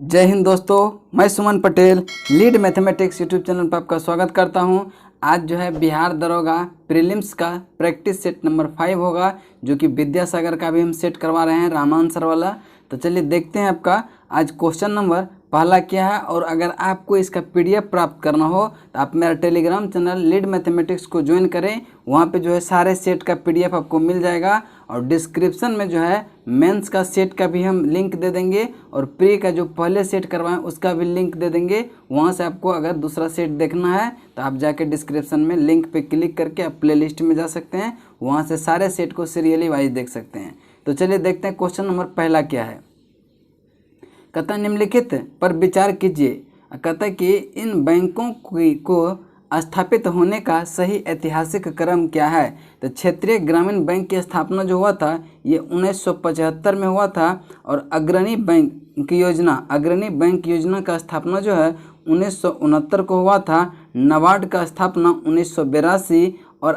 जय हिंद दोस्तों, मैं Suman Patel lead mathematics YouTube channel पर आपका स्वागत करता हूं। आज जो है बिहार दरोगा प्रीलिम्स का प्रैक्टिस सेट नंबर 5 होगा, जो कि विद्यासागर का भी हम सेट करवा रहे हैं, रामान सर वाला। तो चलिए देखते हैं आपका आज क्वेश्चन नंबर पहला क्या है। और अगर आपको इसका पीडीएफ प्राप्त करना हो तो आप मेरा टेलीग्राम चैनल लीड मैथमेटिक्स को ज्वाइन करें। वहाँ पे जो है सारे सेट का पीडीएफ आपको मिल जाएगा। और डिस्क्रिप्शन में जो है मेंस का सेट का भी हम लिंक दे देंगे, और प्री का जो पहले सेट करवाएं उसका भी लिंक दे देंगे। वहाँ से आपको अगर दूसरा सेट देखना है तो आप जाके डिस्क्रिप्शन में लिंक पे क्लिक करके आप प्ले लिस्ट में जा सकते हैं, वहाँ से सारे सेट को सीरियली वाइज देख सकते हैं। तो चलिए देखते हैं क्वेश्चन नंबर पहला क्या है। कहता निम्नलिखित पर विचार कीजिए। कहता कि इन बैंकों को स्थापित होने का सही ऐतिहासिक क्रम क्या है। तो क्षेत्रीय ग्रामीण बैंक की स्थापना जो हुआ था ये 1975 में हुआ था। और अग्रणी बैंक योजना का स्थापना जो है 1969 को हुआ था। नाबार्ड का स्थापना 1982 और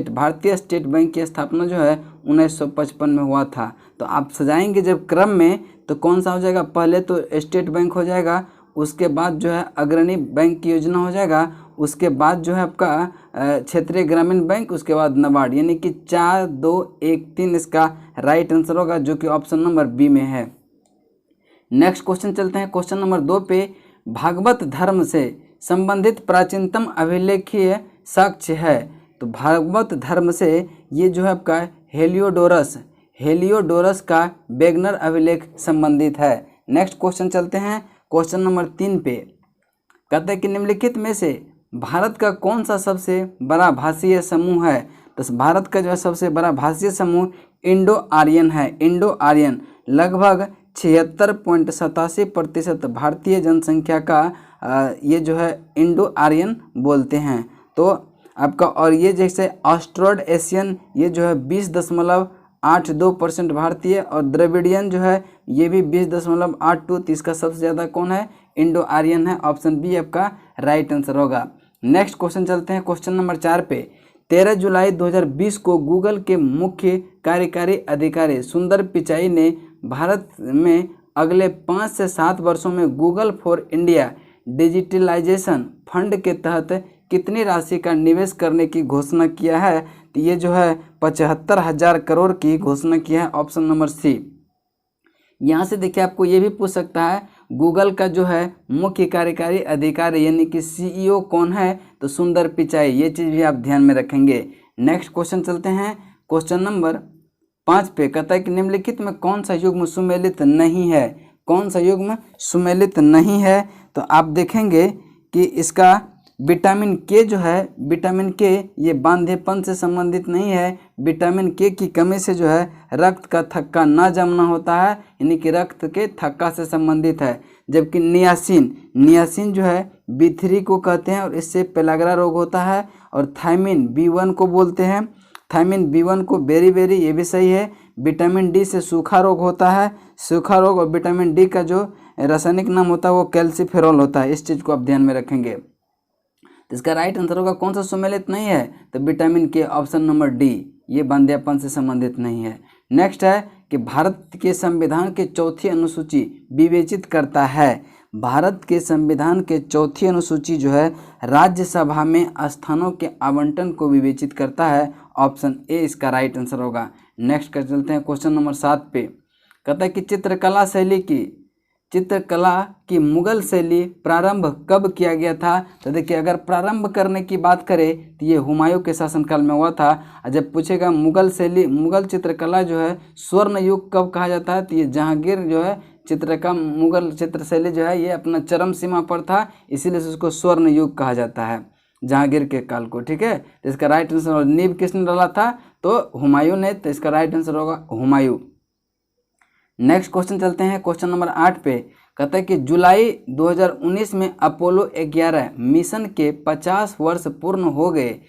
भारतीय स्टेट बैंक की स्थापना जो है 1955 में हुआ था। तो आप सजाएंगे जब क्रम में तो कौन सा हो जाएगा, पहले तो स्टेट बैंक हो जाएगा, उसके बाद जो है अग्रणी बैंक की योजना हो जाएगा, उसके बाद जो है आपका क्षेत्रीय ग्रामीण बैंक, उसके बाद नाबार्ड, यानी कि 4 2 1 3 इसका राइट आंसर होगा, जो कि ऑप्शन नंबर बी में है। नेक्स्ट क्वेश्चन चलते हैं क्वेश्चन नंबर 2 पे। भागवत धर्म से संबंधित प्राचीनतम अभिलेखीय साक्ष्य है। तो भागवत धर्म से ये जो है आपका हेलियोडोरस का वेगनर अभिलेख संबंधित है। नेक्स्ट क्वेश्चन चलते हैं क्वेश्चन नंबर 3 पे। कहते हैं कि निम्नलिखित में से भारत का कौन सा सबसे बड़ा भाषीय समूह है। तो भारत का जो है सबसे बड़ा भाषीय समूह इंडो आर्यन है। इंडो आर्यन लगभग 76.87% भारतीय जनसंख्या का ये जो है इंडो आर्यन बोलते हैं। तो आपका और ये जैसे ऑस्ट्रोड एशियन ये जो है 20.82% भारतीय, और द्रविडियन जो है ये भी 20.82। तो इसका सबसे ज़्यादा कौन है, इंडो आर्यन है। ऑप्शन बी आपका राइट आंसर होगा। नेक्स्ट क्वेश्चन चलते हैं क्वेश्चन नंबर 4 पे। 13 जुलाई 2020 को गूगल के मुख्य कार्यकारी अधिकारी सुंदर पिचाई ने भारत में अगले 5 से 7 वर्षों में Google for India digitalization fund के तहत कितनी राशि का निवेश करने की घोषणा किया है। तो ये जो है 75,000 करोड़ की घोषणा किया है, ऑप्शन नंबर सी। यहाँ से देखिए आपको ये भी पूछ सकता है गूगल का जो है मुख्य कार्यकारी अधिकारी यानी कि सीईओ कौन है। तो सुंदर पिचाई, ये चीज़ भी आप ध्यान में रखेंगे। नेक्स्ट क्वेश्चन चलते हैं क्वेश्चन नंबर 5 पे। कहता है कि निम्नलिखित में कौन सा युग्म सुमेलित नहीं है। कौन सा युग्म सुमेलित नहीं है। तो आप देखेंगे कि इसका विटामिन के जो है, विटामिन के ये बांधेपन से संबंधित नहीं है। विटामिन के की कमी से जो है रक्त का थक्का ना जमना होता है, यानी कि रक्त के थक्का से संबंधित है। जबकि नियासिन जो है B3 को कहते हैं, और इससे पेलाग्रा रोग होता है। और थायमिन B1 को बोलते हैं, थायमिन B1 को बेरी ये भी सही है। विटामिन डी से सूखा रोग होता है, सूखा रोग। और विटामिन डी का जो रासायनिक नाम होता है वो कैल्सीफेरॉल होता है। इस चीज़ को आप ध्यान में रखेंगे। तो इसका राइट आंसर होगा कौन सा सुमेलित नहीं है। तो विटामिन के, ऑप्शन नंबर डी, ये बांध्यपन से संबंधित नहीं है। नेक्स्ट है कि भारत के संविधान के चौथी अनुसूची विवेचित करता है। भारत के संविधान के चौथी अनुसूची जो है राज्यसभा में स्थानों के आवंटन को विवेचित करता है। ऑप्शन ए इसका राइट आंसर होगा। नेक्स्ट कर चलते हैं क्वेश्चन नंबर 7 पे। कहता है कि चित्रकला की मुगल शैली प्रारंभ कब किया गया था। तो देखिए अगर प्रारंभ करने की बात करें तो ये हुमायूं के शासनकाल में हुआ था। और जब पूछेगा मुगल चित्रकला जो है स्वर्ण युग कब कहा जाता है, तो ये जहांगीर जो है मुगल चित्रशैली जो है ये अपना चरम सीमा पर था, इसीलिए उसको स्वर्ण युग कहा जाता है, जहांगीर के काल को। ठीक है, तो इसका राइट आंसर, नींव किसने डाला था, तो हुमायूं ने। तो इसका राइट आंसर होगा हुमायूं। नेक्स्ट क्वेश्चन चलते हैं क्वेश्चन नंबर 8 पे। कहता है कि जुलाई 2019 में अपोलो 11 मिशन के 50 वर्ष पूर्ण हो गए।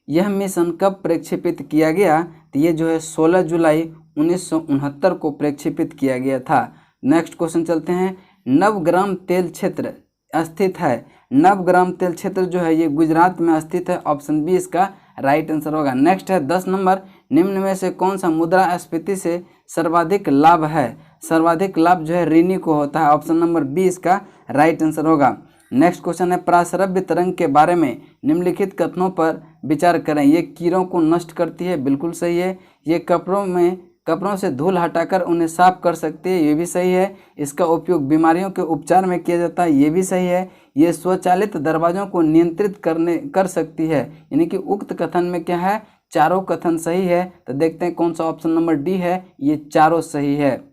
यह मिशन कब प्रक्षेपित किया गया। तो ये जो है 16 जुलाई 1969 को प्रक्षेपित किया गया था। नेक्स्ट क्वेश्चन चलते हैं। नवग्राम तेल क्षेत्र स्थित है। नवग्राम तेल क्षेत्र जो है ये गुजरात में स्थित है। ऑप्शन बी इसका राइट आंसर होगा। नेक्स्ट है 10 नंबर। निम्न में से कौन सा मुद्रास्फीति से सर्वाधिक लाभ है। सर्वाधिक लाभ जो है ऋणी को होता है। ऑप्शन नंबर बी इसका राइट आंसर होगा। नेक्स्ट क्वेश्चन है प्रासरव्य तरंग के बारे में निम्नलिखित कथनों पर विचार करें। ये कीड़ों को नष्ट करती है, बिल्कुल सही है। ये कपड़ों से धूल हटाकर उन्हें साफ कर सकती है, ये भी सही है। इसका उपयोग बीमारियों के उपचार में किया जाता है, ये भी सही है। ये स्वचालित दरवाजों को नियंत्रित कर सकती है, यानी कि उक्त कथन में क्या है, चारों कथन सही है। तो देखते हैं कौन सा ऑप्शन नंबर डी है, ये चारों सही है।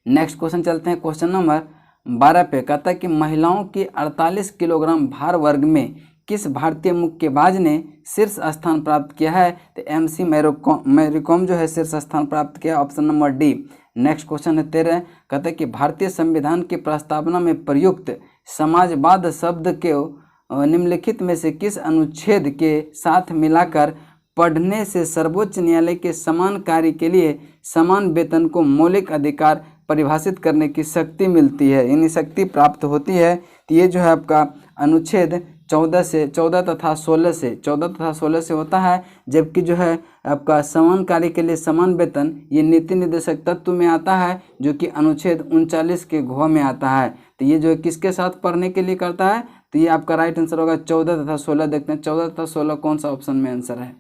नेक्स्ट क्वेश्चन चलते हैं क्वेश्चन नंबर 12 पे। कहता है कि महिलाओं की 48 किलोग्राम भार वर्ग में किस भारतीय मुक्केबाज ने शीर्ष स्थान प्राप्त किया है। तो MC मैरीकॉम जो है शीर्ष स्थान प्राप्त किया, option number D. Next question है 13। कहता है कि भारतीय संविधान की प्रस्तावना में प्रयुक्त समाजवाद शब्द के निम्नलिखित में से किस अनुच्छेद के साथ मिलाकर पढ़ने से सर्वोच्च न्यायालय के समान कार्य के लिए समान वेतन को मौलिक अधिकार परिभाषित करने की शक्ति मिलती है, यानी शक्ति प्राप्त होती है। तो ये जो है आपका अनुच्छेद 14 तथा 16 से होता है। जबकि जो है आपका समान कार्य के लिए समान वेतन ये नीति निर्देशक तत्व में आता है, जो कि अनुच्छेद 39 के घ में आता है। तो ये जो है किसके साथ पढ़ने के लिए करता है, तो ये आपका राइट आंसर होगा 14 तथा 16। देखते हैं 14 तथा 16 कौन सा ऑप्शन में आंसर है।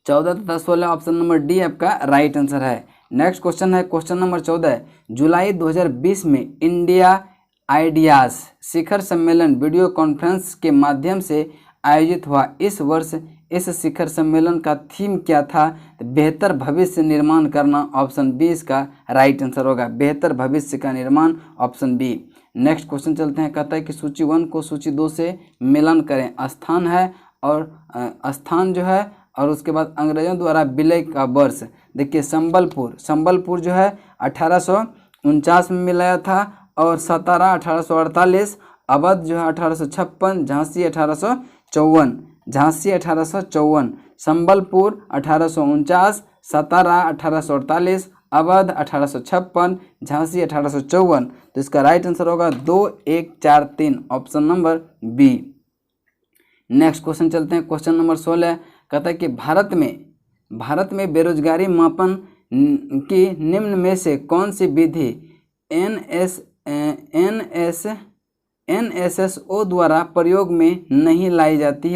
14 तथा 16 ऑप्शन नंबर डी आपका राइट आंसर है। नेक्स्ट क्वेश्चन है क्वेश्चन नंबर 14। जुलाई 2020 में इंडिया आइडियाज शिखर सम्मेलन वीडियो कॉन्फ्रेंस के माध्यम से आयोजित हुआ। इस वर्ष इस शिखर सम्मेलन का थीम क्या था। बेहतर भविष्य निर्माण करना, ऑप्शन बी इसका राइट आंसर होगा। बेहतर भविष्य का निर्माण, ऑप्शन बी। नेक्स्ट क्वेश्चन चलते हैं। कहता है कि सूची 1 को सूची 2 से मिलन करें। स्थान है और स्थान जो है और उसके बाद अंग्रेजों द्वारा विलय का वर्ष। देखिए संबलपुर जो है 1849 में मिलाया था, और सतारा 1848, अवध जो है 1856, झांसी 1854, संबलपुर 1849, सतारा 1848, अवध 1856, झांसी 1854। तो इसका राइट आंसर होगा 2, 1, 4, 3, option number B. Next question चलते हैं क्वेश्चन नंबर 16। कहता है कि भारत में बेरोजगारी मापन की निम्न में से कौन सी विधि NSSO द्वारा प्रयोग में नहीं लाई जाती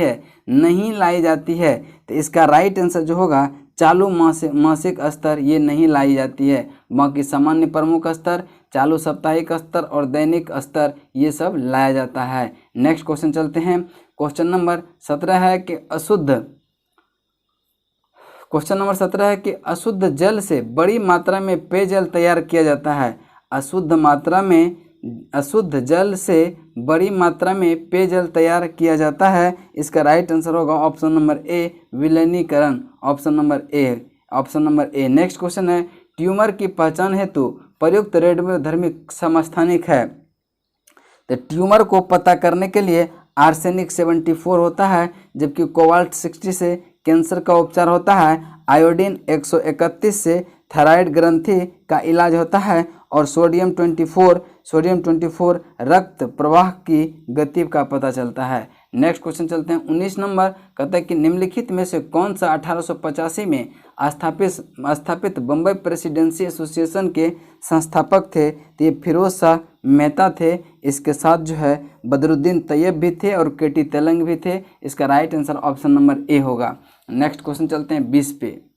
है। तो इसका राइट आंसर जो होगा चालू मासिक स्तर ये नहीं लाई जाती है। बाकी सामान्य प्रमुख स्तर, चालू साप्ताहिक स्तर और दैनिक स्तर ये सब लाया जाता है। नेक्स्ट क्वेश्चन चलते हैं। क्वेश्चन नंबर 17 है कि अशुद्ध जल से बड़ी मात्रा में पेयजल तैयार किया जाता है। अशुद्ध जल से बड़ी मात्रा में पेयजल तैयार किया जाता है। इसका राइट आंसर होगा ऑप्शन नंबर ए, विलयनीकरण, option number A. Next question है। ट्यूमर की पहचान हेतु प्रयुक्त रेडियोधर्मी समस्थानिक है। तो ट्यूमर को पता करने के लिए आर्सेनिक 74 होता है, जबकि कोबाल्ट 60 से कैंसर का उपचार होता है। आयोडीन 131 से थायराइड ग्रंथि का इलाज होता है, और सोडियम 24 रक्त प्रवाह की गति का पता चलता है। नेक्स्ट क्वेश्चन चलते हैं 19 नंबर। कहता है कि निम्नलिखित में से कौन सा 1885 में स्थापित बम्बई प्रेसिडेंसी एसोसिएशन के संस्थापक थे। तो ये फिरोज शाह मेहता थे। इसके साथ जो है बदरुद्दीन तैयब भी थे और KT तेलंग भी थे। इसका right answer option number A होगा। नेक्स्ट क्वेश्चन चलते हैं 20 पे।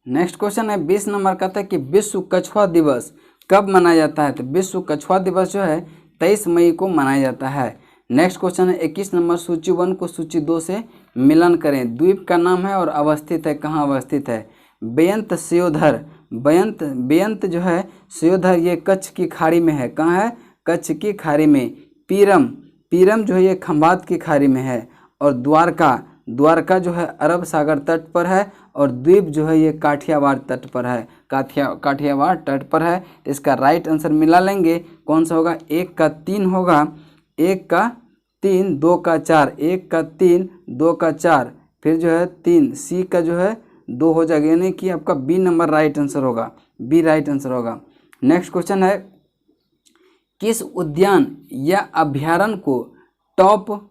नेक्स्ट क्वेश्चन है 20 नंबर। कहता है कि विश्व कछुआ दिवस कब मनाया जाता है। तो विश्व कछुआ दिवस जो है 23 मई को मनाया जाता है। नेक्स्ट क्वेश्चन है 21 नंबर। सूची 1 को सूची 2 से मिलन करें। द्वीप का नाम है और अवस्थित है, कहाँ अवस्थित है। बेयंत सियोधर, बेयंत जो है सियोधर ये कच्छ की खाड़ी में है। कहाँ है, कच्छ की खाड़ी में। पीरम जो है ये खंभात की खाड़ी में है। और द्वारका जो है अरब सागर तट पर है, और द्वीप जो है ये काठियावाड़ तट पर है, काठियावाड़ तट पर है। तो इसका राइट आंसर मिला लेंगे, कौन सा होगा, 1 का 3 होगा, 1 का 3, 2 का 4, 1 का 3, 2 का 4, फिर जो है 3, सी का जो है 2 हो जाएगा, यानी कि आपका बी नंबर राइट आंसर होगा, बी राइट आंसर होगा। नेक्स्ट क्वेश्चन है, किस उद्यान या अभ्यारण्य को टॉप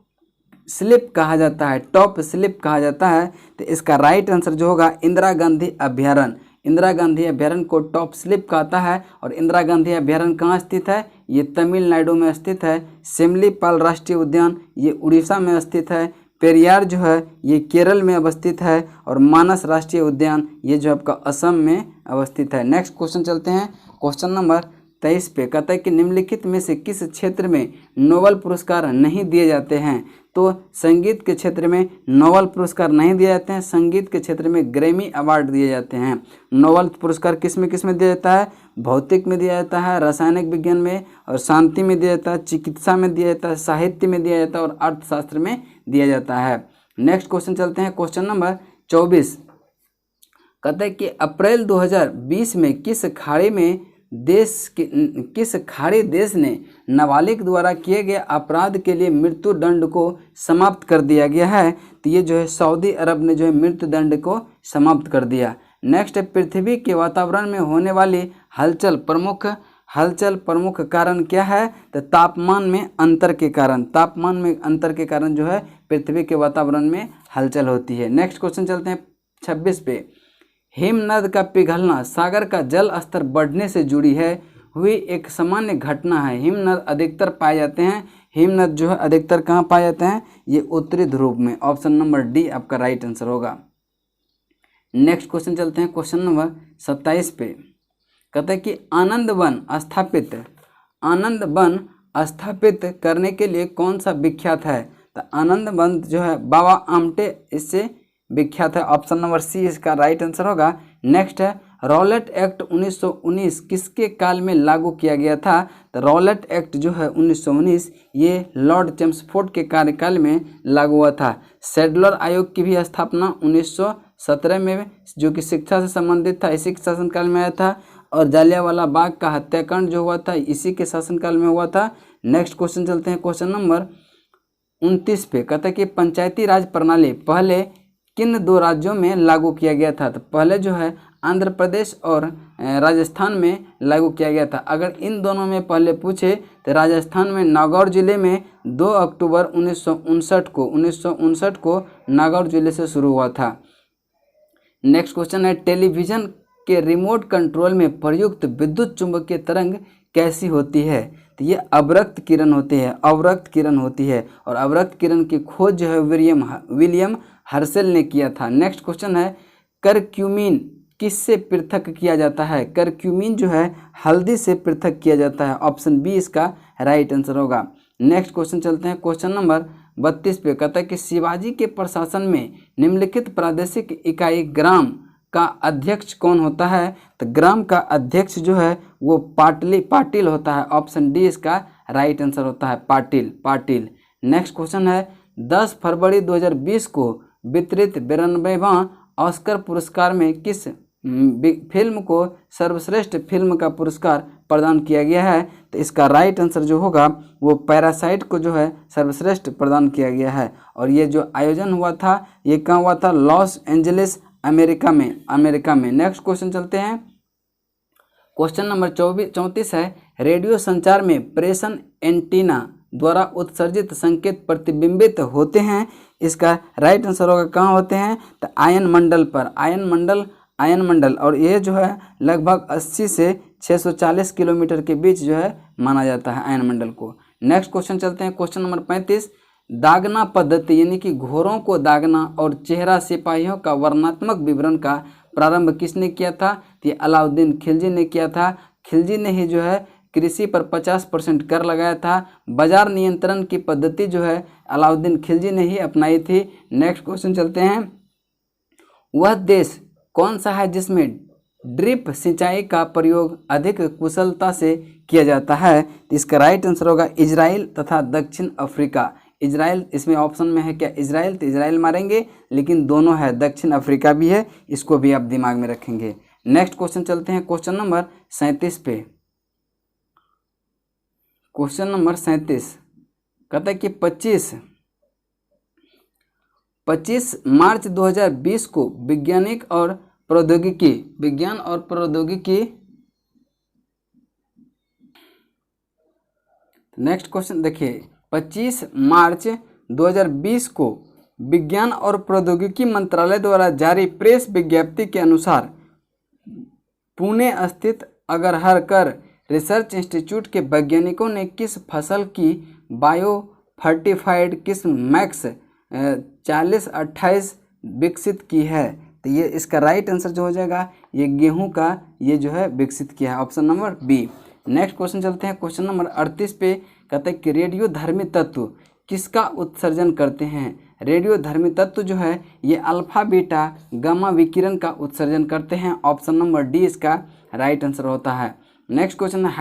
स्लिप कहा जाता है। टॉप स्लिप कहा जाता है। तो इसका राइट आंसर जो होगा इंदिरा गांधी अभ्यारण्य। इंदिरा गांधी अभ्यारण्य को टॉप स्लिप कहता है। और इंदिरा गांधी अभ्यारण्य कहाँ स्थित है? ये तमिलनाडु में स्थित है। सिमलीपाल राष्ट्रीय उद्यान ये उड़ीसा में स्थित है। पेरियार जो है ये केरल में अवस्थित है। और मानस राष्ट्रीय उद्यान ये जो आपका असम में अवस्थित है। नेक्स्ट क्वेश्चन चलते हैं क्वेश्चन नंबर 23 पे। कहता है कि निम्नलिखित में से किस क्षेत्र में नोबेल पुरस्कार नहीं दिए जाते हैं? तो संगीत के क्षेत्र में नोबेल पुरस्कार नहीं दिए जाते हैं। संगीत के क्षेत्र में ग्रैमी अवार्ड दिए जाते हैं। नोबेल पुरस्कार किस में दिया जाता है? भौतिक में दिया जाता है, रासायनिक विज्ञान में और शांति में दिया जाता है, चिकित्सा में दिया जाता है, साहित्य में दिया जाता है और अर्थशास्त्र में दिया जाता है। नेक्स्ट क्वेश्चन चलते हैं क्वेश्चन नंबर 24। कहते हैं कि अप्रैल 2020 में किस खाड़ी देश ने नाबालिग द्वारा किए गए अपराध के लिए मृत्यु दंड को समाप्त कर दिया गया है? तो ये जो है सऊदी अरब ने जो है मृत्यु दंड को समाप्त कर दिया। नेक्स्ट है पृथ्वी के वातावरण में होने वाली हलचल प्रमुख कारण क्या है? तो तापमान में अंतर के कारण जो है पृथ्वी के वातावरण में हलचल होती है। नेक्स्ट क्वेश्चन चलते हैं 26 पे। हिमनद का पिघलना सागर का जल स्तर बढ़ने से जुड़ी हुई एक सामान्य घटना है। हिमनद अधिकतर पाए जाते हैं। हिमनद जो है अधिकतर कहाँ पाए जाते हैं? ये उत्तरी ध्रुव में। ऑप्शन नंबर डी आपका राइट आंसर होगा। नेक्स्ट क्वेश्चन चलते हैं क्वेश्चन नंबर 27 पे। कहते हैं कि आनंद वन स्थापित करने के लिए कौन सा विख्यात है? तो आनंद वन जो है बाबा आमटे इससे विख्यात है। ऑप्शन नंबर सी इसका राइट आंसर होगा। नेक्स्ट है रॉलेट एक्ट 1919 किसके काल में लागू किया गया था? तो रॉलेट एक्ट जो है 1919 ये लॉर्ड चेम्सफोर्ड के कार्यकाल में लागू हुआ था। सैडलर आयोग की भी स्थापना 1917 में जो कि शिक्षा से संबंधित था, इसी के शासनकाल में आया था। और जालियांवाला बाग का हत्याकांड जो हुआ था इसी के शासनकाल में हुआ था। नेक्स्ट क्वेश्चन चलते हैं क्वेश्चन नंबर 29 पे। कहता है कि पंचायती राज प्रणाली पहले किन दो राज्यों में लागू किया गया था? तो पहले जो है आंध्र प्रदेश और राजस्थान में लागू किया गया था। अगर इन दोनों में पहले पूछे तो राजस्थान में नागौर जिले में 2 अक्टूबर 1959 को नागौर जिले से शुरू हुआ था। नेक्स्ट क्वेश्चन है टेलीविजन के रिमोट कंट्रोल में प्रयुक्त विद्युत चुंबकीय तरंग कैसी होती है? तो ये अवरक्त किरण होती है। और अवरक्त किरण की खोज जो है विलियम हर्शेल ने किया था। नेक्स्ट क्वेश्चन है करक्यूमिन किससे पृथक किया जाता है? करक्यूमिन जो है हल्दी से पृथक किया जाता है। ऑप्शन बी इसका राइट आंसर होगा। नेक्स्ट क्वेश्चन चलते हैं क्वेश्चन नंबर 32 पे। कहता है कि शिवाजी के प्रशासन में निम्नलिखित प्रादेशिक इकाई ग्राम का अध्यक्ष कौन होता है? तो ग्राम का अध्यक्ष जो है वो पाटिल होता है। ऑप्शन डी इसका राइट आंसर होता है पाटिल। नेक्स्ट क्वेश्चन है 10 फरवरी 2020 को वितरित 92वां ऑस्कर पुरस्कार में किस फिल्म को सर्वश्रेष्ठ फिल्म का पुरस्कार प्रदान किया गया है? तो इसका राइट आंसर जो होगा वो पैरासाइट को जो है सर्वश्रेष्ठ प्रदान किया गया है। और ये जो आयोजन हुआ था ये कहाँ हुआ था? लॉस एंजलिस अमेरिका में। नेक्स्ट क्वेश्चन चलते हैं क्वेश्चन नंबर 34 है रेडियो संचार में प्रेषण एंटीना द्वारा उत्सर्जित संकेत प्रतिबिंबित होते हैं। इसका राइट आंसर होगा कहाँ होते हैं? तो आयन मंडल पर। आयन मंडल और ये जो है लगभग 80 से 640 किलोमीटर के बीच जो है माना जाता है आयन मंडल को। नेक्स्ट क्वेश्चन चलते हैं क्वेश्चन नंबर 35। दागना पद्धति यानी कि घोड़ों को दागना और चेहरा सिपाहियों का वर्णनात्मक विवरण का प्रारंभ किसने किया था? तो ये अलाउद्दीन खिलजी ने किया था। खिलजी ने ही जो है कृषि पर 50% कर लगाया था। बाजार नियंत्रण की पद्धति जो है अलाउद्दीन खिलजी ने ही अपनाई थी। नेक्स्ट क्वेश्चन चलते हैं वह देश कौन सा है जिसमें ड्रिप सिंचाई का प्रयोग अधिक कुशलता से किया जाता है? तो इसका राइट आंसर होगा इजराइल तथा दक्षिण अफ्रीका। इजराइल इसमें ऑप्शन में है क्या? इजराइल, तो इजराइल मारेंगे, लेकिन दोनों है, दक्षिण अफ्रीका भी है, इसको भी आप दिमाग में रखेंगे। नेक्स्ट क्वेश्चन चलते हैं क्वेश्चन नंबर 37 पे। क्वेश्चन नंबर 37 कहता है कि 25 मार्च 2020 को विज्ञान और प्रौद्योगिकी नेक्स्ट क्वेश्चन देखिए 25 मार्च 2020 को विज्ञान और प्रौद्योगिकी मंत्रालय द्वारा जारी प्रेस विज्ञप्ति के अनुसार पुणे स्थित अग्रहर रिसर्च इंस्टीट्यूट के वैज्ञानिकों ने किस फसल की बायो फर्टिफाइड किस्म मैक्स 4028 विकसित की है? तो ये इसका राइट आंसर जो हो जाएगा ये गेहूं का ये जो है विकसित किया है, option number B. Next question चलते हैं, क्वेश्चन नंबर 38 पे कहते हैं कि रेडियोधर्मी तत्व किसका उत्सर्जन करते हैं? रेडियोधर्मी तत्व जो है ये अल्फा बीटा गामा विकिरण का उत्सर्जन करते हैं, ऑप्शन नंबर डी इसका राइट आंसर होता है। नेक्स्ट क्वेश्चन है,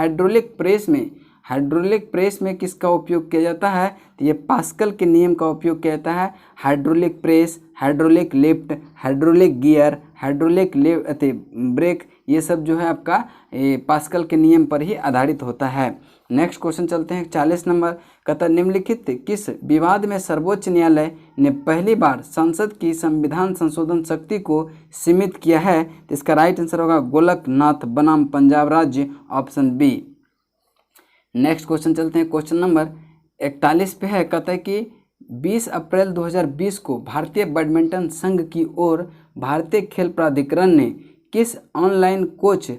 हाइड्रोलिक प्रेस में किसका उपयोग किया जाता है? तो ये पास्कल के नियम का उपयोग किया जाता है। Hydraulic press, hydraulic lift, hydraulic gear, hydraulic brake, ये सब जो है आपका पास्कल के नियम पर ही आधारित होता है। नेक्स्ट क्वेश्चन चलते हैं 40 नंबर, कहता निम्नलिखित किस विवाद में सर्वोच्च न्यायालय ने पहली बार संसद की संविधान संशोधन शक्ति को सीमित किया है? तो इसका राइट आंसर होगा गोलकनाथ बनाम पंजाब राज्य, ऑप्शन बी। नेक्स्ट क्वेश्चन चलते हैं, क्वेश्चन नंबर 41 पे है, कहता है कि 20 अप्रैल 2020 को भारतीय बैडमिंटन संघ की ओर भारतीय खेल प्राधिकरण ने किस ऑनलाइन कोच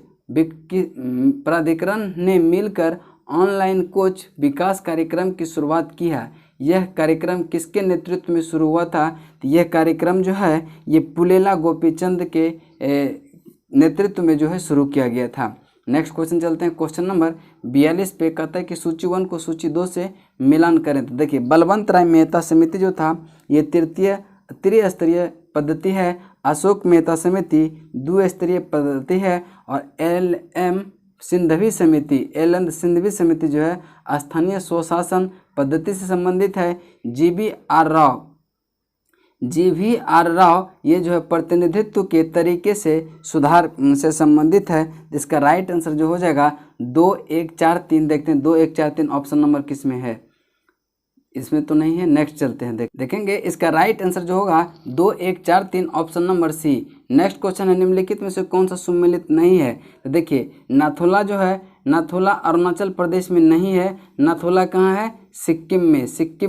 प्राधिकरण ने मिलकर ऑनलाइन कोच विकास कार्यक्रम की शुरुआत की है? यह कार्यक्रम किसके नेतृत्व में शुरू हुआ था? तो यह कार्यक्रम जो है ये पुलेला गोपीचंद के नेतृत्व में जो है शुरू किया गया था। नेक्स्ट क्वेश्चन चलते हैं, क्वेश्चन नंबर 42 पे कहता है कि सूची 1 को सूची 2 से मिलान करें। तो देखिए बलवंत राय मेहता समिति जो था ये त्रिस्तरीय पद्धति है, अशोक मेहता समिति द्विस्तरीय पद्धति है, और एल सिंधवी समिति जो है स्थानीय स्वशासन पद्धति से संबंधित है। जी.वी.आर. राव ये जो है प्रतिनिधित्व के तरीके से सुधार से संबंधित है। इसका राइट आंसर जो हो जाएगा 2, 1, 4, 3। देखते हैं 2, 1, 4, 3 ऑप्शन नंबर किस में है? इसमें तो नहीं है। नेक्स्ट चलते हैं, देखेंगे इसका राइट आंसर जो होगा 2, 1, 4, 3 option number C. Next question है, निम्नलिखित में से कौन सा सुमेलित नहीं है? तो देखिए नाथुला जो है, नाथुला अरुणाचल प्रदेश में नहीं है। नाथुला कहाँ है? सिक्किम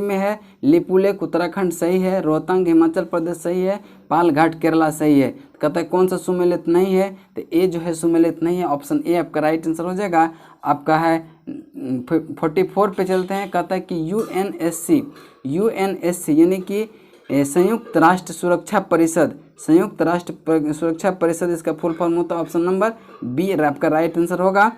में है। लिपुलेख उत्तराखंड सही है। रोहतांग हिमाचल प्रदेश सही है। पालघाट केरला सही है। तो कहता है कौन सा सुमेलित नहीं है? तो ए जो है सुमेलित नहीं है, ऑप्शन ए आपका राइट आंसर हो जाएगा। आपका है 44 पे चलते हैं, कहता है कि यूएनएससी यानी कि संयुक्त राष्ट्र सुरक्षा परिषद इसका फुल फॉर्म होता है, ऑप्शन नंबर बी आपका राइट आंसर होगा।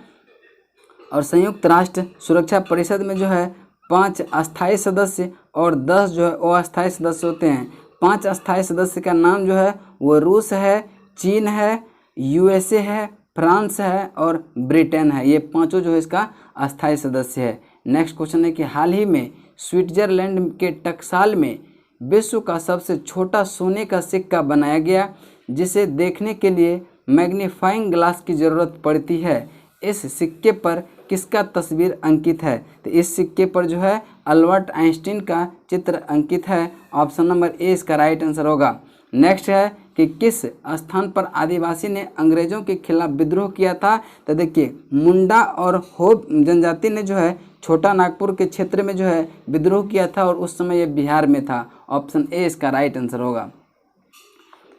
और संयुक्त राष्ट्र सुरक्षा परिषद में जो है 5 अस्थायी सदस्य और 10 जो है अस्थायी सदस्य होते हैं। 5 अस्थायी सदस्य का नाम जो है वो रूस है, चीन है, यूएसए है, फ्रांस है और ब्रिटेन है। ये पांचों जो है इसका अस्थायी सदस्य है। नेक्स्ट क्वेश्चन है कि हाल ही में स्विट्जरलैंड के टकसाल में विश्व का सबसे छोटा सोने का सिक्का बनाया गया, जिसे देखने के लिए मैग्नीफाइंग ग्लास की ज़रूरत पड़ती है। इस सिक्के पर किसका तस्वीर अंकित है? तो इस सिक्के पर जो है अल्बर्ट आइंस्टीन का चित्र अंकित है, ऑप्शन नंबर ए इसका राइट आंसर होगा। नेक्स्ट है कि किस स्थान पर आदिवासी ने अंग्रेजों के खिलाफ विद्रोह किया था? तो देखिए मुंडा और हो जनजाति ने जो है छोटा नागपुर के क्षेत्र में जो है विद्रोह किया था, और उस समय ये बिहार में था, ऑप्शन ए इसका राइट आंसर होगा।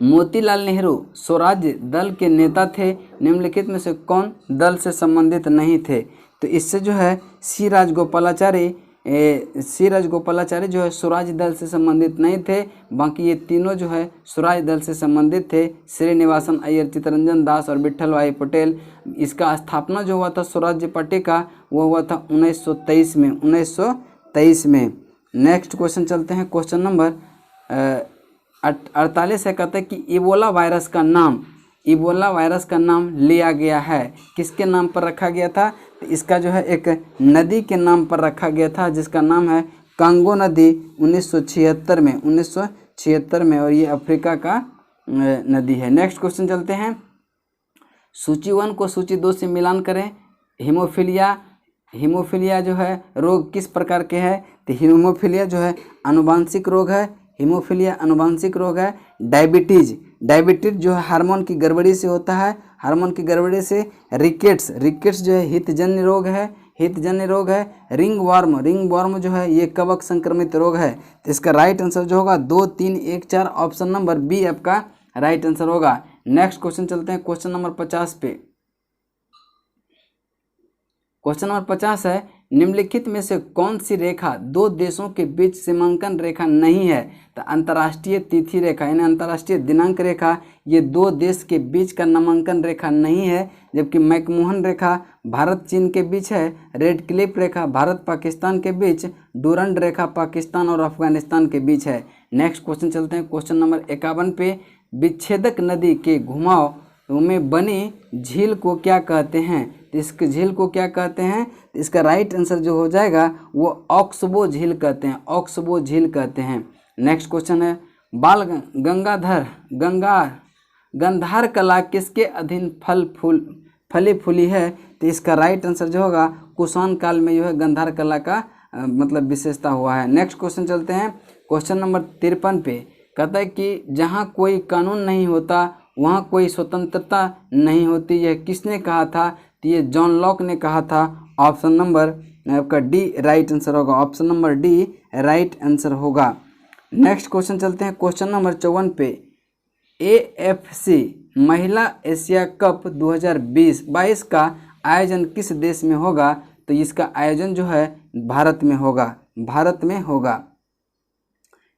मोतीलाल नेहरू स्वराज्य दल के नेता थे, निम्नलिखित में से कौन दल से संबंधित नहीं थे? तो इससे जो है सी राजगोपालाचारी जो है स्वराज दल से संबंधित नहीं थे। बाकी ये तीनों जो है स्वराज दल से संबंधित थे, श्रीनिवासन अय्यर, चित्तरंजन दास और विट्ठल भाई पटेल। इसका स्थापना जो हुआ था स्वराज्य पार्टी का वो हुआ था 1923 में। नेक्स्ट क्वेश्चन चलते हैं, क्वेश्चन नंबर 48 है, कहते हैं कि इबोला वायरस का नाम लिया गया है, किसके नाम पर रखा गया था? तो इसका जो है एक नदी के नाम पर रखा गया था, जिसका नाम है कांगो नदी, 1976 में, और ये अफ्रीका का नदी है। नेक्स्ट क्वेश्चन चलते हैं, सूची 1 को सूची 2 से मिलान करें। हीमोफीलिया जो है रोग किस प्रकार के है? तो हीमोफीलिया जो है आनुवांशिक रोग है। हीमोफीलिया आनुवांशिक रोग है। डायबिटीज जो है हार्मोन की गड़बड़ी से होता है, हार्मोन की गड़बड़ी से। रिकेट्स जो है हितजन्य रोग है। रिंग वर्म जो है ये कवक संक्रमित रोग है। तो इसका राइट आंसर जो होगा 2, 3, 1, 4 ऑप्शन नंबर बी आपका राइट आंसर होगा। नेक्स्ट क्वेश्चन चलते हैं क्वेश्चन नंबर 50 पे। क्वेश्चन नंबर 50 है, निम्नलिखित में से कौन सी रेखा दो देशों के बीच सीमांकन रेखा नहीं है? तो अंतर्राष्ट्रीय तिथि रेखा यानी अंतर्राष्ट्रीय दिनांक रेखा ये दो देश के बीच का नामांकन रेखा नहीं है, जबकि मैकमोहन रेखा भारत चीन के बीच है, रेड क्लिफ रेखा भारत पाकिस्तान के बीच, डूरंड रेखा पाकिस्तान और अफगानिस्तान के बीच है। नेक्स्ट क्वेश्चन चलते हैं क्वेश्चन नंबर 51 पे। विच्छेदक नदी के घुमाव में बनी झील को क्या कहते हैं? तो इस झील को क्या कहते हैं? तो इसका राइट आंसर जो हो जाएगा वो ऑक्सबो झील कहते हैं, ऑक्सबो झील कहते हैं। नेक्स्ट क्वेश्चन है, बाल गंधार कला किसके अधीन फली फूली है? तो इसका राइट आंसर जो होगा कुषाण काल में जो है गंधार कला का मतलब विशेषता हुआ है। नेक्स्ट क्वेश्चन चलते हैं क्वेश्चन नंबर 53 पे। कहता है कि जहाँ कोई कानून नहीं होता वहाँ कोई स्वतंत्रता नहीं होती, यह किसने कहा था? तो ये जॉन लॉक ने कहा था। ऑप्शन नंबर आपका डी राइट आंसर होगा, option number D right answer होगा। नेक्स्ट क्वेश्चन चलते हैं क्वेश्चन नंबर 54 पे। AFC महिला एशिया कप 2022 का आयोजन किस देश में होगा? तो इसका आयोजन जो है भारत में होगा, भारत में होगा।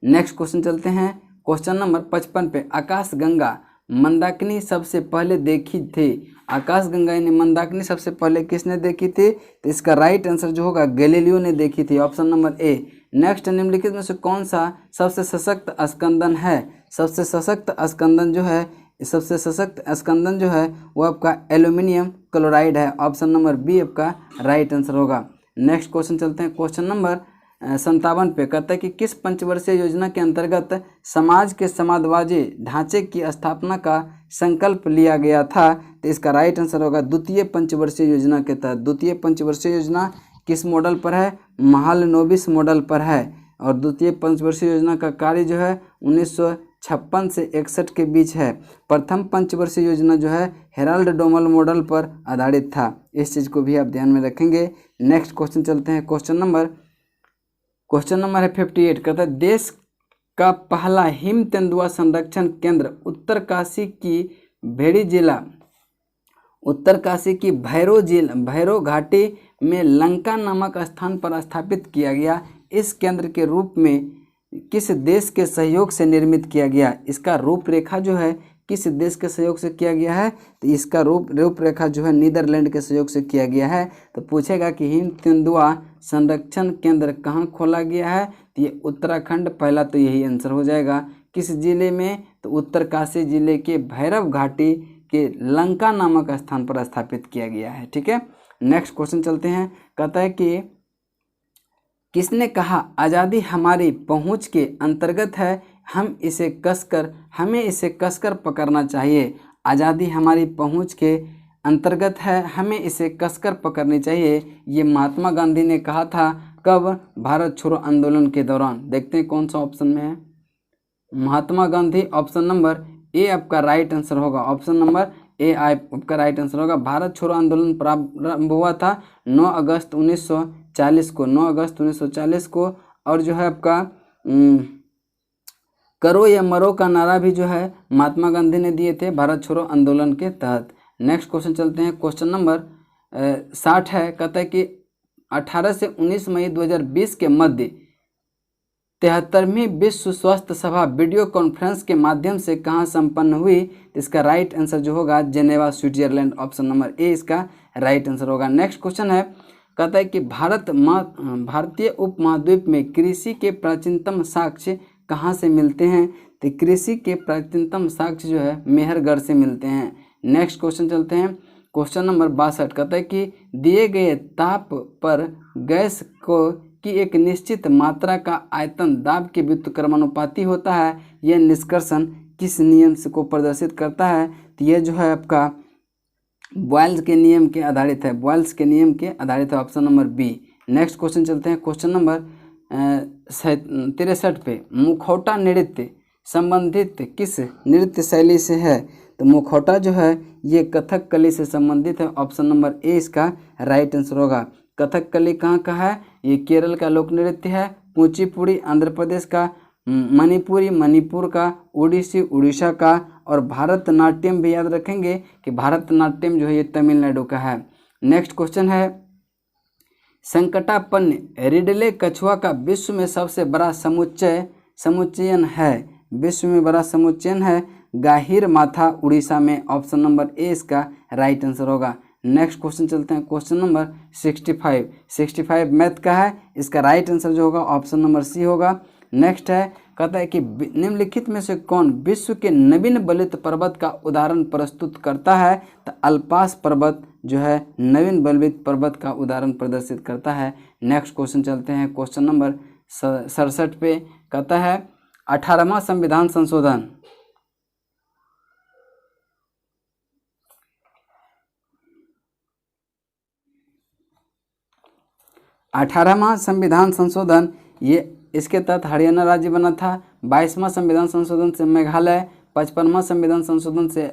नेक्स्ट क्वेश्चन चलते हैं क्वेश्चन नंबर 55 पे। आकाशगंगा मंदाकिनी सबसे पहले देखी थी? आकाशगंगा यानी मंदाकिनी सबसे पहले किसने देखी थी? तो इसका राइट आंसर जो होगा गैलीलियो ने देखी थी, ऑप्शन नंबर ए। नेक्स्ट, निम्नलिखित में से कौन सा सबसे सशक्त स्कंदन है? सबसे सशक्त स्कंदन जो है वो आपका एल्यूमिनियम क्लोराइड है, ऑप्शन नंबर बी आपका राइट आंसर होगा। नेक्स्ट क्वेश्चन चलते हैं क्वेश्चन नंबर 57 पे। कहता है कि किस पंचवर्षीय योजना के अंतर्गत समाज के समाजवादी ढांचे की स्थापना का संकल्प लिया गया था? तो इसका राइट आंसर होगा द्वितीय पंचवर्षीय योजना के तहत। द्वितीय पंचवर्षीय योजना किस मॉडल पर है? महालनोबिस मॉडल पर है। और द्वितीय पंचवर्षीय योजना का कार्य जो है 1956 से 61 के बीच है। प्रथम पंचवर्षीय योजना जो है हेराल्ड डोमल मॉडल पर आधारित था। इस चीज़ को भी आप ध्यान में रखेंगे। नेक्स्ट क्वेश्चन चलते हैं क्वेश्चन नंबर है 58। कहता है देश का पहला हिम तेंदुआ संरक्षण केंद्र उत्तरकाशी की भैरो घाटी में लंका नामक स्थान पर स्थापित किया गया। इस केंद्र के रूप में किस देश के सहयोग से निर्मित किया गया? इसका रूपरेखा जो है किस देश के सहयोग से किया गया है? तो इसका रूपरेखा जो है नीदरलैंड के सहयोग से किया गया है। तो पूछेगा कि हिम तेंदुआ संरक्षण केंद्र कहाँ खोला गया है? तो ये उत्तराखंड, पहला तो यही आंसर हो जाएगा। किस जिले में? तो उत्तरकाशी जिले के भैरव घाटी के लंका नामक स्थान पर स्थापित किया गया है। ठीक है, नेक्स्ट क्वेश्चन चलते हैं। कहता है कि किसने कहा आज़ादी हमारी पहुंच के अंतर्गत है, हमें इसे कसकर पकड़ना चाहिए। आज़ादी हमारी पहुंच के अंतर्गत है, हमें इसे कसकर पकड़नी चाहिए। ये महात्मा गांधी ने कहा था। कब? भारत छोड़ो आंदोलन के दौरान। देखते हैं कौन सा ऑप्शन में है। महात्मा गांधी, ऑप्शन नंबर ए आपका राइट आंसर होगा, ऑप्शन नंबर ए आपका राइट आंसर होगा। भारत छोड़ो आंदोलन प्रारंभ हुआ था 9 अगस्त 1940 को, और जो है आपका करो या मरो का नारा भी जो है महात्मा गांधी ने दिए थे भारत छोड़ो आंदोलन के तहत। नेक्स्ट क्वेश्चन चलते हैं क्वेश्चन नंबर 60 है। कहता है कि 18 से 19 मई 2020 के मध्य 73वीं विश्व स्वास्थ्य सभा वीडियो कॉन्फ्रेंस के माध्यम से कहाँ संपन्न हुई? इसका राइट आंसर जो होगा जेनेवा, स्विट्जरलैंड, ऑप्शन नंबर ए इसका राइट आंसर होगा। नेक्स्ट क्वेश्चन है। कहता है कि भारतीय उपमहाद्वीप में कृषि के प्राचीनतम साक्ष्य कहाँ से मिलते हैं? तो कृषि के प्राचीनतम साक्ष्य जो है मेहरगढ़ से मिलते हैं। नेक्स्ट क्वेश्चन चलते हैं क्वेश्चन नंबर 62। कहता है कि दिए गए ताप पर गैस की एक निश्चित मात्रा का आयतन दाब के व्युत्क्रमानुपाती होता है। यह निष्कर्षण किस नियम से को प्रदर्शित करता है? तो यह जो है आपका बॉयल्स के नियम के आधारित है, बॉयल्स के नियम के आधारित है, option number B. Next question चलते हैं क्वेश्चन नंबर 63 पे। मुखौटा नृत्य संबंधित किस नृत्य शैली से है? तो मुखौटा जो है ये कथकली से संबंधित है, ऑप्शन नंबर ए इसका राइट आंसर होगा। कथकली कहाँ का है? ये केरल का लोक नृत्य है। कुचिपुड़ी आंध्र प्रदेश का, मणिपुरी मणिपुर का, ओडिसी उड़ीसा का, और भारतनाट्यम भी याद रखेंगे कि भारतनाट्यम जो है ये तमिलनाडु का है। नेक्स्ट क्वेश्चन है, संकटापन्न रिडले कछुआ का विश्व में सबसे बड़ा समुच्चयन है। विश्व में बड़ा समुच्चयन है गाहिर माथा उड़ीसा में। ऑप्शन नंबर ए इसका राइट आंसर होगा। नेक्स्ट क्वेश्चन चलते हैं, क्वेश्चन नंबर 65 मैथ का है। इसका राइट आंसर जो होगा ऑप्शन नंबर सी होगा। नेक्स्ट है, कहता है कि निम्नलिखित में से कौन विश्व के नवीन बलित पर्वत का उदाहरण प्रस्तुत करता है। तो अल्पास पर्वत जो है नवीन बलित पर्वत का उदाहरण प्रदर्शित करता है। नेक्स्ट क्वेश्चन चलते हैं, क्वेश्चन नंबर 67 पे। कहता है 18वां संविधान संशोधन 18वां संविधान संशोधन ये इसके तहत हरियाणा राज्य बना था। 22वां संविधान संशोधन से मेघालय, 55वां संविधान संशोधन से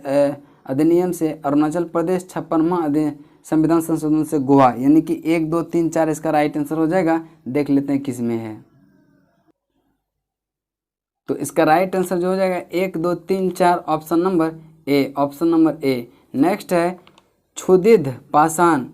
अधिनियम से अरुणाचल प्रदेश, 56वां संविधान संशोधन से गोवा। यानी कि 1, 2, 3, 4 इसका राइट आंसर हो जाएगा। देख लेते हैं किस में है। तो इसका राइट आंसर जो हो जाएगा 1, 2, 3, 4 ऑप्शन नंबर ए। नेक्स्ट है, क्षुदित पाषाण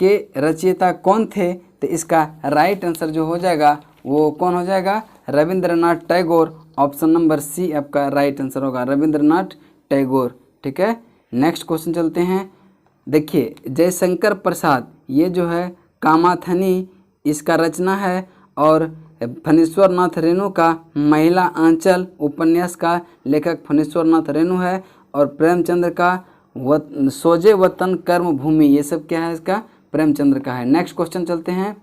के रचयिता कौन थे। तो इसका राइट आंसर जो हो जाएगा वो कौन हो जाएगा, Rabindranath Tagore. Option number C आपका राइट आंसर होगा, रविंद्रनाथ टैगोर। ठीक है, नेक्स्ट क्वेश्चन चलते हैं। देखिए जयशंकर प्रसाद ये जो है कामाथनी इसका रचना है और फणीश्वर नाथ रेणु का महिला आंचल उपन्यास का लेखक फणीश्वर नाथ रेणु है। और प्रेमचंद्र का सोजे वतन कर्म भूमि ये सब क्या है, इसका प्रेमचंद्र का है। नेक्स्ट क्वेश्चन चलते हैं।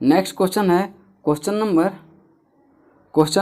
नेक्स्ट क्वेश्चन है क्वेश्चन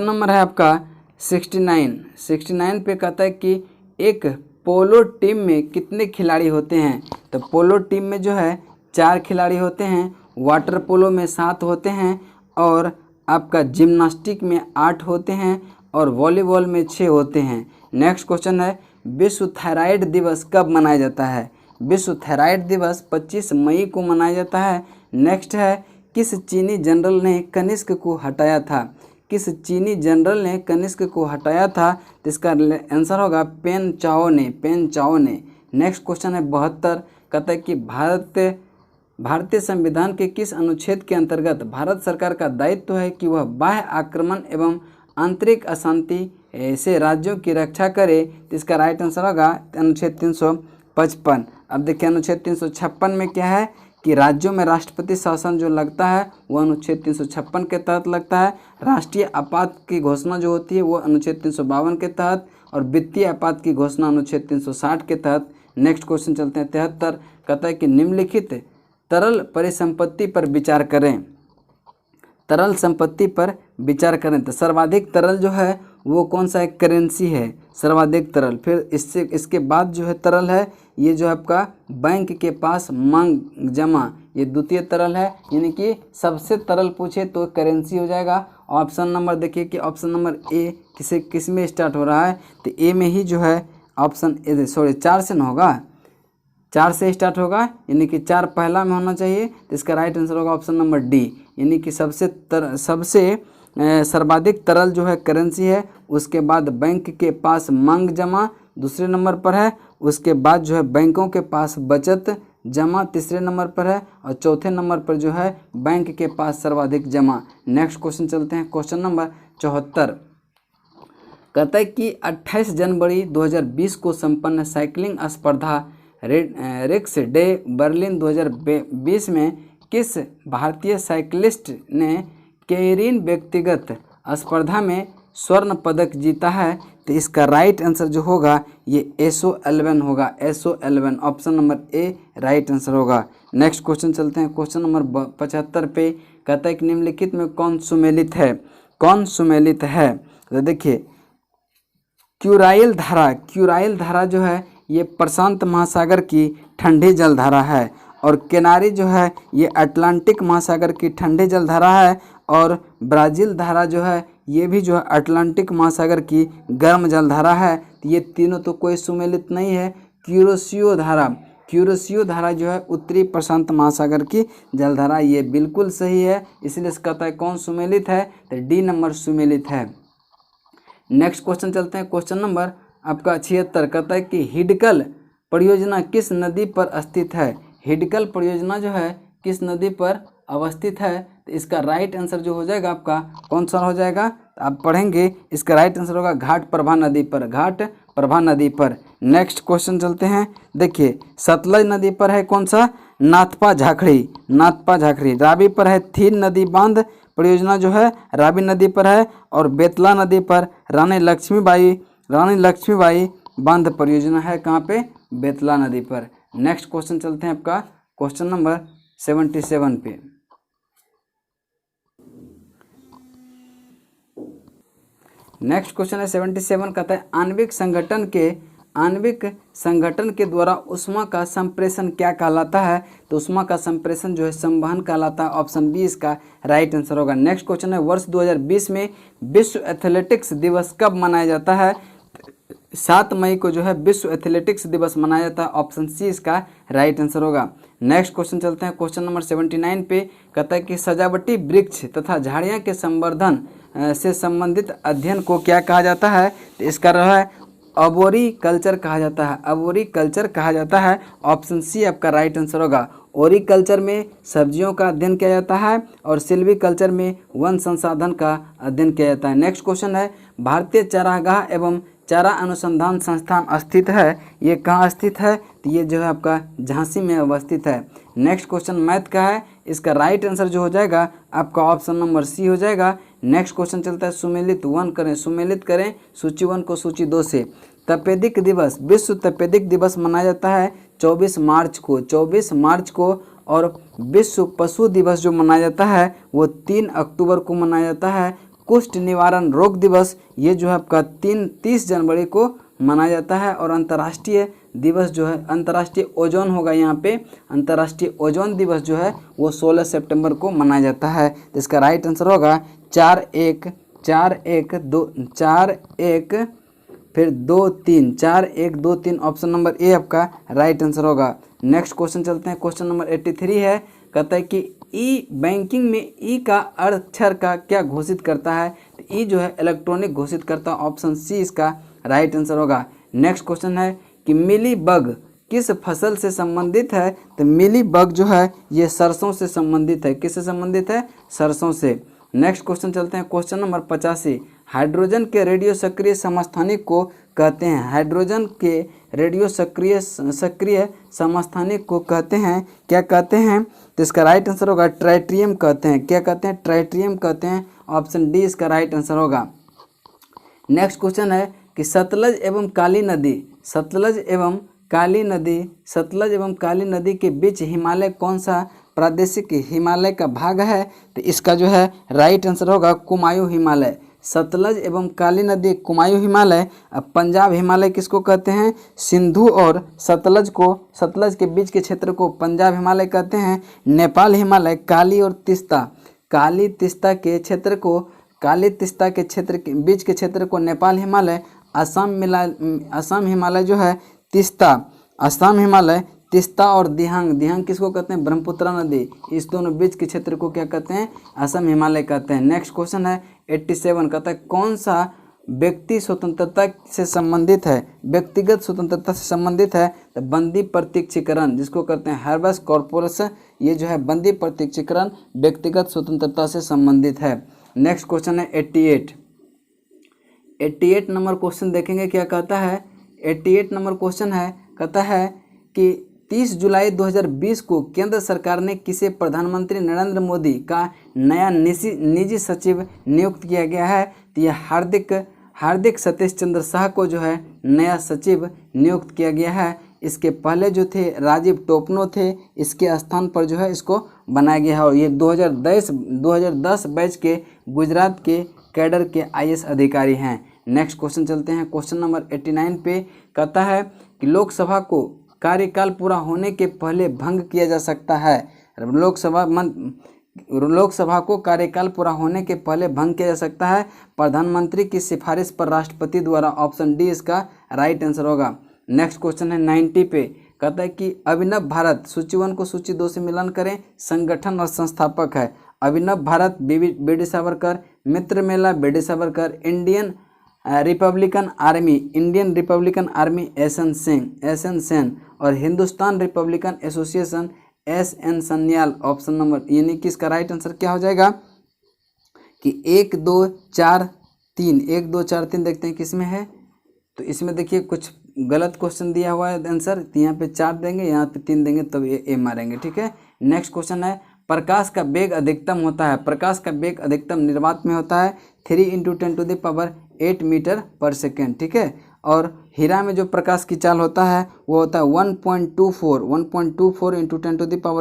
नंबर है आपका 69 पे। कहता है कि एक पोलो टीम में कितने खिलाड़ी होते हैं। तो पोलो टीम में जो है 4 खिलाड़ी होते हैं, वाटर पोलो में 7 होते हैं और आपका जिम्नास्टिक में 8 होते हैं और वॉलीबॉल में 6 होते हैं। नेक्स्ट क्वेश्चन है, विश्व थायराइड दिवस कब मनाया जाता है। विश्व थायराइड दिवस 25 मई को मनाया जाता है। नेक्स्ट है, किस चीनी जनरल ने कनिष्क को हटाया था। किस चीनी जनरल ने कनिष्क को हटाया था। तो इसका आंसर होगा पेन चाओ ने। नेक्स्ट क्वेश्चन है 72। कहता है कि भारतीय संविधान के किस अनुच्छेद के अंतर्गत भारत सरकार का दायित्व है कि वह बाह्य आक्रमण एवं आंतरिक अशांति से राज्यों की रक्षा करे। तो इसका राइट आंसर होगा अनुच्छेद 355। अब देखिए अनुच्छेद 356 में क्या है कि राज्यों में राष्ट्रपति शासन जो लगता है वो अनुच्छेद 356 के तहत लगता है। राष्ट्रीय आपात की घोषणा जो होती है वो अनुच्छेद 352 के तहत और वित्तीय आपात की घोषणा अनुच्छेद 360 के तहत। नेक्स्ट क्वेश्चन चलते हैं 73। कहता है कि निम्नलिखित तरल परिसंपत्ति पर विचार करें। तरल संपत्ति पर विचार करें तो सर्वाधिक तरल जो है वो कौन सा एक करेंसी है, सर्वाधिक तरल। फिर इसके बाद जो है तरल है ये जो है आपका बैंक के पास मांग जमा, ये द्वितीय तरल है। यानी कि सबसे तरल पूछे तो करेंसी हो जाएगा। ऑप्शन नंबर देखिए कि ऑप्शन नंबर ए किस में स्टार्ट हो रहा है। तो ए में ही जो है ऑप्शन 4 से ना होगा, 4 से स्टार्ट होगा यानी कि 4 पहला में होना चाहिए। तो इसका राइट आंसर होगा ऑप्शन नंबर डी। यानी कि सबसे सर्वाधिक तरल जो है करेंसी है। उसके बाद बैंक के पास मांग जमा दूसरे नंबर पर है। उसके बाद जो है बैंकों के पास बचत जमा तीसरे नंबर पर है और चौथे नंबर पर जो है बैंक के पास सर्वाधिक जमा। नेक्स्ट क्वेश्चन चलते हैं, क्वेश्चन नंबर 74। कहता है कि 28 जनवरी 2020 को संपन्न साइकिलिंग स्पर्धा रेक्स डे बर्लिन 2020 में किस भारतीय साइकिलिस्ट ने केरिन व्यक्तिगत स्पर्धा में स्वर्ण पदक जीता है। तो इसका राइट आंसर जो होगा ये SO11 होगा, SO11 ऑप्शन नंबर ए राइट आंसर होगा। नेक्स्ट क्वेश्चन चलते हैं, क्वेश्चन नंबर 75 पे। कहता है कि निम्नलिखित में कौन सुमेलित है। तो देखिए क्यूराइल धारा जो है ये प्रशांत महासागर की ठंडी जलधारा है और केनारी जो है ये अटलांटिक महासागर की ठंडी जलधारा है और ब्राज़ील धारा जो है ये भी जो है अटलांटिक महासागर की गर्म जलधारा है। ये तीनों तो कोई सुमेलित नहीं है। क्यूरोसियो धारा क्यूरोसियो धारा जो है उत्तरी प्रशांत महासागर की जलधारा, ये बिल्कुल सही है। इसलिए कहता है कौन सुमेलित है, तो डी नंबर सुमेलित है। नेक्स्ट क्वेश्चन चलते हैं, क्वेश्चन नंबर आपका 76 कहता है कि हिडकल परियोजना किस नदी पर स्थित है। हिडकल परियोजना जो है किस नदी पर अवस्थित है, तो इसका राइट आंसर जो हो जाएगा आपका कौन सा हो जाएगा, तो आप पढ़ेंगे इसका राइट आंसर होगा घाट प्रभा नदी पर, घाट प्रभा नदी पर। नेक्स्ट क्वेश्चन चलते हैं, देखिए सतलज नदी पर है कौन सा, नाथपा झाखड़ी, नाथपा झाखड़ी। रावी पर है थीन नदी बांध परियोजना जो है रावी नदी पर है, और बेतला नदी पर रानी लक्ष्मीबाई बांध परियोजना है कहाँ पे, बेतला नदी पर। नेक्स्ट क्वेश्चन चलते हैं आपका क्वेश्चन नंबर 77 पे। नेक्स्ट क्वेश्चन है 77, कहता है आणविक संगठन के द्वारा ऊष्मा का संप्रेषण क्या कहलाता है, तो ऊष्मा का संप्रेषण जो है संवहन कहलाता है। ऑप्शन बी इसका राइट आंसर होगा। नेक्स्ट क्वेश्चन है वर्ष 2020 में विश्व एथलेटिक्स दिवस कब मनाया जाता है, 7 मई को जो है विश्व एथलेटिक्स दिवस मनाया जाता है। ऑप्शन सी इसका राइट आंसर होगा। नेक्स्ट क्वेश्चन चलते हैं क्वेश्चन नंबर 79 पे, कहता है कि सजावटी वृक्ष तथा झाड़ियाँ के संवर्धन से संबंधित अध्ययन को क्या कहा जाता है, तो इसका रहा है अबोरी कल्चर कहा जाता है, अबोरी कल्चर कहा जाता है। ऑप्शन सी आपका राइट आंसर होगा। ओरी कल्चर में सब्जियों का अध्ययन किया जाता है और सिल्वी कल्चर में वन संसाधन का अध्ययन किया जाता है। नेक्स्ट क्वेश्चन है भारतीय चारागाह एवं चारा अनुसंधान संस्थान स्थित है, ये कहाँ स्थित है, तो ये जो है आपका झांसी में अवस्थित है। नेक्स्ट क्वेश्चन मैथ का है, इसका राइट आंसर जो हो जाएगा आपका ऑप्शन नंबर सी हो जाएगा। नेक्स्ट क्वेश्चन चलता है सुमेलित 1 करें, सुमेलित करें सूची 1 को सूची 2 से। तपेदिक दिवस, विश्व तपेदिक दिवस मनाया जाता है 24 मार्च को, 24 मार्च को, और विश्व पशु दिवस जो मनाया जाता है वो 3 अक्टूबर को मनाया जाता है। कुष्ठ निवारण रोग दिवस ये जो है आपका 30 जनवरी को मनाया जाता है, और अंतर्राष्ट्रीय दिवस जो है अंतर्राष्ट्रीय ओजोन होगा यहाँ पे, अंतर्राष्ट्रीय ओजोन दिवस जो है वो 16 सितंबर को मनाया जाता है। तो इसका राइट आंसर होगा 4-1-2-3 ऑप्शन नंबर ए आपका राइट आंसर होगा। नेक्स्ट क्वेश्चन चलते हैं, क्वेश्चन नंबर 83 है, कहता है कि ई बैंकिंग में ई का अक्षर का क्या घोषित करता है, तो ई जो है इलेक्ट्रॉनिक घोषित करता है। ऑप्शन सी इसका राइट आंसर होगा। नेक्स्ट क्वेश्चन है कि मिली बग किस फसल से संबंधित है, तो मिली बग जो है ये सरसों से संबंधित है, किससे संबंधित है, सरसों से। नेक्स्ट क्वेश्चन चलते हैं, क्वेश्चन नंबर 85, हाइड्रोजन के रेडियो सक्रिय समस्थानिक को कहते हैं, हाइड्रोजन के रेडियो सक्रिय समस्थानिक को कहते हैं, क्या कहते हैं, तो इसका राइट आंसर होगा ट्राइट्रियम कहते हैं, क्या कहते हैं, ट्राइट्रियम कहते हैं। ऑप्शन डी इसका राइट आंसर होगा। नेक्स्ट क्वेश्चन है कि सतलज एवं काली नदी के बीच हिमालय कौन सा प्रादेशिक हिमालय का भाग है, तो इसका जो है राइट आंसर होगा कुमायूं हिमालय। सतलज एवं काली नदी कुमायूं हिमालय। अब पंजाब हिमालय किसको कहते हैं, सिंधु और सतलज के बीच के क्षेत्र को पंजाब हिमालय कहते हैं। नेपाल हिमालय काली और तिस्ता के क्षेत्र के बीच के क्षेत्र को नेपाल हिमालय। असम हिमालय जो है तिस्ता, असम हिमालय तिस्ता और दिहांग किसको कहते हैं, ब्रह्मपुत्र नदी, इस दोनों बीच के क्षेत्र को क्या कहते हैं, असम हिमालय कहते हैं। नेक्स्ट क्वेश्चन है 87, कहता है कौन सा व्यक्ति स्वतंत्रता से संबंधित है, व्यक्तिगत स्वतंत्रता से संबंधित है, तो बंदी प्रत्यक्षीकरण जिसको कहते हैं हैबेस कॉर्पस, ये जो है बंदी प्रत्यक्षीकरण व्यक्तिगत स्वतंत्रता से संबंधित है। नेक्स्ट क्वेश्चन है 88 नंबर क्वेश्चन देखेंगे क्या कहता है। 88 नंबर क्वेश्चन है, कहता है कि 30 जुलाई 2020 को केंद्र सरकार ने किसे प्रधानमंत्री नरेंद्र मोदी का नया निजी सचिव नियुक्त किया गया है, तो यह हार्दिक सतीश चंद्र शाह को जो है नया सचिव नियुक्त किया गया है। इसके पहले जो थे राजीव टोपनो थे, इसके स्थान पर जो है इसको बनाया गया है, और ये 2010 बैच के गुजरात के कैडर के IAS अधिकारी हैं। नेक्स्ट क्वेश्चन चलते हैं, क्वेश्चन नंबर 89 पे, कहता है कि लोकसभा को कार्यकाल पूरा होने के पहले भंग किया जा सकता है। लोकसभा को कार्यकाल पूरा होने के पहले भंग किया जा सकता है प्रधानमंत्री की सिफारिश पर राष्ट्रपति द्वारा। ऑप्शन डी इसका राइट आंसर होगा। नेक्स्ट क्वेश्चन है 90 पे, कहता है कि अभिनव भारत, सूची 1 को सूची 2 से मिलान करें। संगठन और संस्थापक है Abhinav Bharat B D Savarkar, Mitra Mela B D Savarkar, Indian Republican Army S N Sen और Hindustan Republican Association S N Sanyal. Option number यानी कि इसका राइट आंसर क्या हो जाएगा कि 1 2 4 3 1 2 4 3 देखते हैं किसमें है। तो इसमें देखिए कुछ गलत क्वेश्चन दिया हुआ है आंसर, तो यहाँ पे 4 देंगे, यहाँ पे 3 देंगे, तब ये ए मारेंगे। ठीक है, नेक्स्ट क्वेश्चन है प्रकाश का वेग अधिकतम होता है, प्रकाश का वेग अधिकतम निर्वात में होता है 3 × 10⁸ मीटर पर सेकेंड। ठीक है, और हीरा में जो प्रकाश की चाल होता है वो होता है 1.24 ×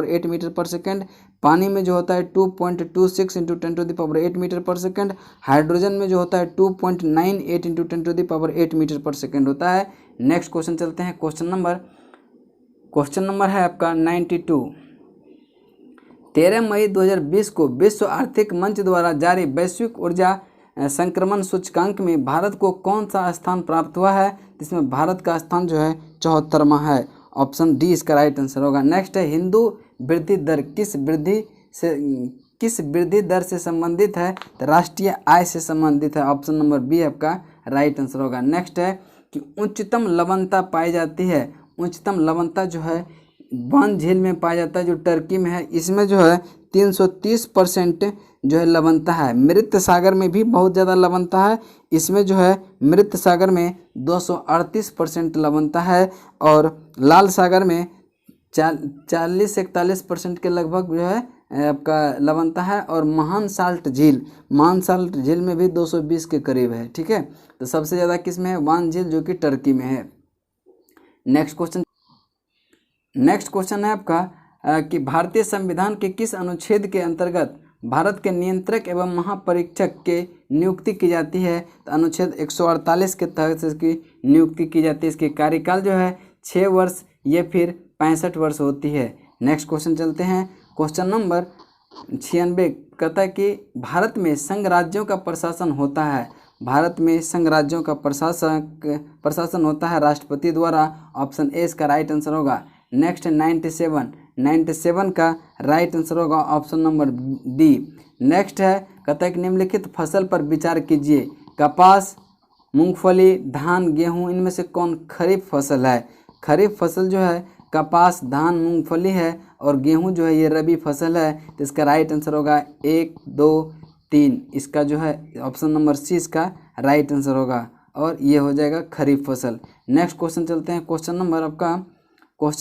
10⁸ मीटर पर सेकेंड। पानी में जो होता है 2.26 × 10⁸ मीटर पर सेकेंड। हाइड्रोजन में जो होता है 2.98 × 10⁸ मीटर पर सेकेंड होता है। नेक्स्ट क्वेश्चन चलते हैं, क्वेश्चन नंबर है आपका 92। 13 मई 2020 को विश्व आर्थिक मंच द्वारा जारी वैश्विक ऊर्जा संक्रमण सूचकांक में भारत को कौन सा स्थान प्राप्त हुआ है? इसमें भारत का स्थान जो है 74वां है। ऑप्शन डी इसका राइट आंसर होगा। नेक्स्ट है हिंदू वृद्धि दर किस वृद्धि दर से संबंधित है? तो राष्ट्रीय आय से संबंधित है। ऑप्शन नंबर बी आपका राइट आंसर होगा। नेक्स्ट है कि उच्चतम लवणता पाई जाती है, उच्चतम लवणता जो है बान झील में पाया जाता है जो टर्की में है, इसमें जो है 330% जो है लवणता है। मृत सागर में भी बहुत ज़्यादा लवणता है, इसमें जो है मृत सागर में 238% लवणता है और लाल सागर में 40-41% के लगभग जो है आपका लवणता है और महान साल्ट झील में भी 220 के करीब है। ठीक है, तो सबसे ज़्यादा किस में है? वान झील जो कि टर्की में है। नेक्स्ट क्वेश्चन है आपका कि भारतीय संविधान के किस अनुच्छेद के अंतर्गत भारत के नियंत्रक एवं महापरीक्षक के नियुक्ति की जाती है? तो अनुच्छेद 148 के तहत इसकी नियुक्ति की जाती है। इसकी कार्यकाल जो है 6 वर्ष या फिर 65 वर्ष होती है। नेक्स्ट क्वेश्चन चलते हैं, क्वेश्चन नंबर 96 कहता है कि भारत में संघ राज्यों का प्रशासन होता है, भारत में संघ राज्यों का प्रशासन होता है राष्ट्रपति द्वारा। ऑप्शन ए इसका राइट आंसर होगा। नेक्स्ट 97 का राइट आंसर होगा ऑप्शन नंबर डी। नेक्स्ट है कहता है कि निम्नलिखित फसल पर विचार कीजिए, कपास, मूंगफली, धान, गेहूं, इनमें से कौन खरीफ फसल है? खरीफ फसल जो है कपास, धान, मूंगफली है और गेहूं जो है ये रबी फसल है। तो इसका राइट आंसर होगा 1 2 3, इसका जो है ऑप्शन नंबर सी इसका राइट आंसर होगा और ये हो जाएगा खरीफ फसल। नेक्स्ट क्वेश्चन चलते हैं, क्वेश्चन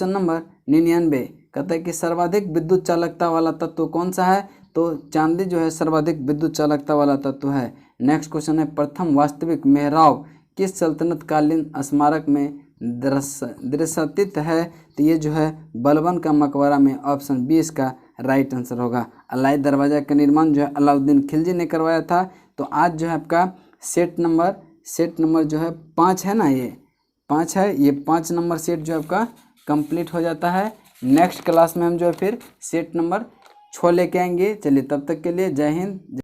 नंबर 99 कहता है कि सर्वाधिक विद्युत चालकता वाला तत्व कौन सा है? तो चांदी जो है सर्वाधिक विद्युत चालकता वाला तत्व है। नेक्स्ट क्वेश्चन है प्रथम वास्तविक मेहराब किस सल्तनत कालीन स्मारक में दृश्यतित है? तो ये जो है बलबन का मकबरा में। ऑप्शन बी इसका राइट आंसर होगा। अलाई दरवाज़ा का निर्माण जो है अलाउद्दीन खिलजी ने करवाया था। तो आज जो है आपका सेट नंबर जो है 5 है ना, ये 5 है, ये 5 नंबर सेट जो आपका कंप्लीट हो जाता है। नेक्स्ट क्लास में हम जो है फिर सेट नंबर 6 लेके आएंगे। चलिए तब तक के लिए जय हिंद।